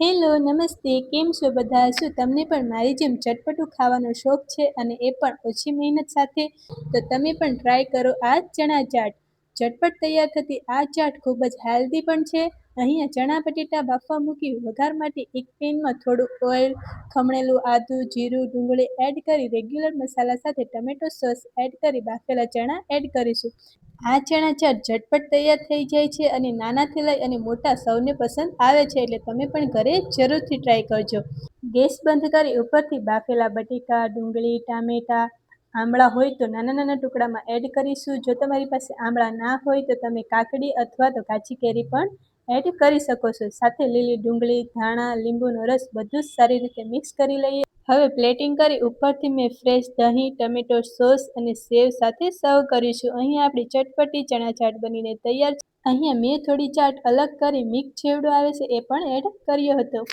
Hello, નમસ્તે. કેમ છો બધા? શું તમને પણ મારી જેમ ચટપટું ખાવાનો શોખ છે અને એ પણ ઓછી મહેનત સાથે? તો તમે પણ ટ્રાય કરો આ ચણા ચાટ. ઝટપટ તૈયાર થતી આ ચાટ ખૂબ જ હેલ્ધી પણ છે. અહીંયા ચણા બટેટા બાફવા મૂકી વઘાર માટે એક પેનમાં થોડું ઓઇલ, ખમણેલું આદું, જીરું, ડુંગળી એડ કરી રેગ્યુલર મસાલા સાથે ટમેટો સોસ એડ કરી બાફેલા ચણા એડ કરીશું. આ ચણા ચાટ ઝટપટ તૈયાર થઈ જાય છે અને નાનાથી લઈ અને મોટા સૌને પસંદ આવે છે, એટલે તમે પણ ઘરે જરૂરથી ટ્રાય કરજો. ગેસ બંધ કરી ઉપરથી બાફેલા બટેકા, ડુંગળી, ટામેટા, આમળા હોય તો નાના નાના ટુકડામાં એડ કરીશું. જો તમારી પાસે આમળા ના હોય તો તમે કાકડી અથવા તો કાચી કેરી પણ એડ કરી શકો છો. સાથે લીલી ડુંગળી, ધાણા, લીંબુનો રસ બધું જ સારી રીતે મિક્સ કરી લઈએ. હવે પ્લેટિંગ કરી ઉપરથી મેં ફ્રેશ દહીં, ટમેટો સોસ અને સેવ સાથે સર્વ કરીશું. અહીં આપણી ચટપટી ચણા ચાટ બનીને તૈયાર છે. અહીંયા મેં થોડી ચાટ અલગ કરી મિક્સ ચેવડો આવે છે એ પણ એડ કર્યો હતો.